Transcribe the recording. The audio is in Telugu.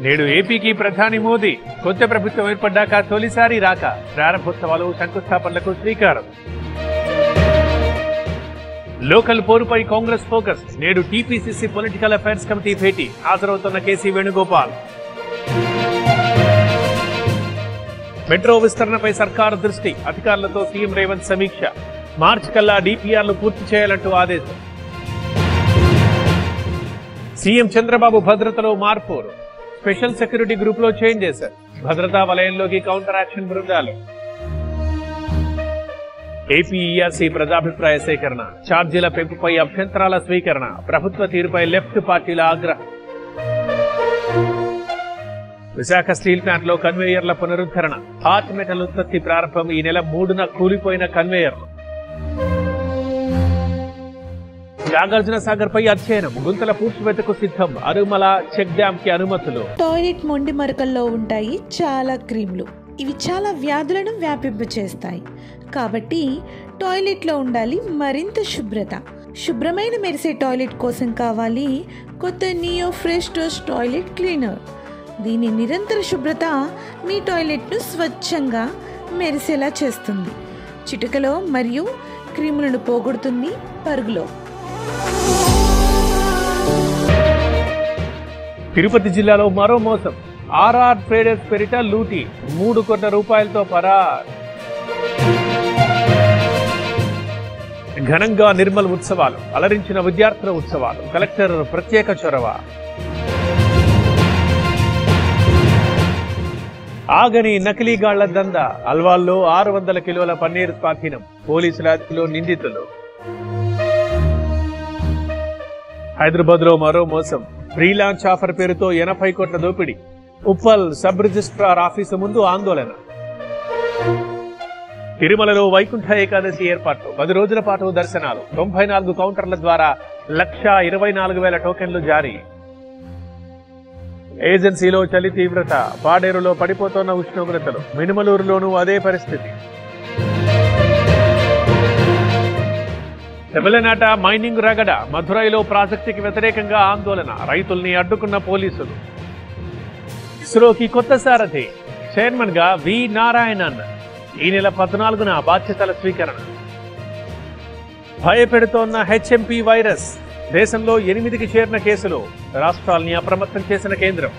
నేడు ఏపీకి ప్రధాని మోదీ కొత్త ప్రభుత్వం ఏర్పడ్డాక తొలిసారి రాక ప్రారంభోత్సవాలు శంకుస్థాపనలకు శ్రీకారం. లోకల్ పోరుపై కాంగ్రెస్ ఫోకస్. నేడు టీపీసీసీ పొలిటికల్ అఫైర్స్ కమిటీ భేటీ. హాజరవుతున్న కేసీ వేణుగోపాల్. మెట్రో విస్తరణపై సర్కారు దృష్టి. అధికారులతో సీఎం రేవంత్ సమీక్ష. మార్చి కల్లా డీపీఆర్లు పూర్తి చేయాలంటూ ఆదేశం. సీఎం చంద్రబాబు భద్రతలో మార్పు. స్పెషల్ సెక్యూరిటీ గ్రూప్ లో చేంజెస్. భద్రతా వలయంలోకి కౌంటర్ యాక్షన్ బృందాలు. ఏపీఈఆర్సీ ప్రజాభిప్రాయ సేకరణ. ఛార్జీల పెంపుపై అభ్యంతరాల స్వీకరణ. ప్రభుత్వ తీరుపై లెఫ్ట్ పార్టీల ఆగ్రహం. విశాఖ స్టీల్ ప్లాంట్ లో కన్వేయర్ల పునరుద్ధరణ. హాట్ మెటల్ ఉత్పత్తి ప్రారంభం. ఈ నెల 3న కూలిపోయిన కన్వేయర్లు. నాగార్జున సాగర్ పై అధ్యయనం. గుంతల పూడ్చివేతకు సిద్ధం. అరుమల చెక్ డ్యామ్ కి అనుమతులు. టాయిలెట్ మొండి మరకల్లో ఉంటాయి చాలా క్రీములు. ఇవి చాలా వ్యాధులను వ్యాపింపచేస్తాయి. కాబట్టి టాయిలెట్ లో ఉండాలి మరింత శుభ్రత. శుభ్రమైన మెరిసే టాయిలెట్ కోసం కావాలి కొత్త neo fresh toes toilet cleaner. దీని నిరంతర శుభ్రత మీ టాయిలెట్ ను స్వచ్ఛంగా మెరిసేలా చేస్తుంది. చిటికలో మరియు క్రీములను పోగొడుతుంది పరుగులో. తిరుపతి జిల్లాలో మరో మోసం. ఆర్ఆర్ ట్రేడర్స్ పేరిట లూటీ. 3 కోట్ల రూపాయలతో పరార్. ఘనంగా నిర్మల్ ఉత్సవాలు. అలరించిన విద్యార్థుల ఉత్సవాలు. కలెక్టర్ ప్రత్యేక చొరవ. ఆగని నకిలీగాళ్ల దంద. అల్వాల్లో 600 కిలోల పన్నీరు స్వాధీనం. పోలీసుల అదుపులో నిందితులు. హైదరాబాద్ లో మరో మోసం. ఫ్రీలాన్స్ ఆఫర్ పేరుతో 80 కోట్ల దోపిడీ. ఉప్పల్ సబ్ రిజిస్ట్రార్ ఆఫీసు ముందు ఆందోళన. తిరుమలలో వైకుంఠ ఏకాదశి ఏర్పాట్లు. 10 రోజుల పాటు దర్శనాలు. 94 కౌంటర్ల ద్వారా 1,24,000 టోకెన్లు జారీ. ఏజెన్సీలో చలి తీవ్రత. పాడేరులో పడిపోతున్న ఉష్ణోగ్రతలు. మినుమలూరులోనూ అదే పరిస్థితి. తమిళనాట మైనింగ్ రగడ. మధురైలో ప్రాజెక్టుకి వ్యతిరేకంగా ఆందోళన. రైతుల్ని అడ్డుకున్న పోలీసులు. ఇస్రోకి కొత్త సారథి. చైర్మన్ గా వి నారాయణన్. ఈ నెల 14న బాధ్యతల స్వీకరణ. భయపెడుతోన్న హెచ్ఎంపీ వైరస్. దేశంలో 8కి చేరిన కేసులు. రాష్ట్రాల్ని అప్రమత్తం చేసిన కేంద్రం.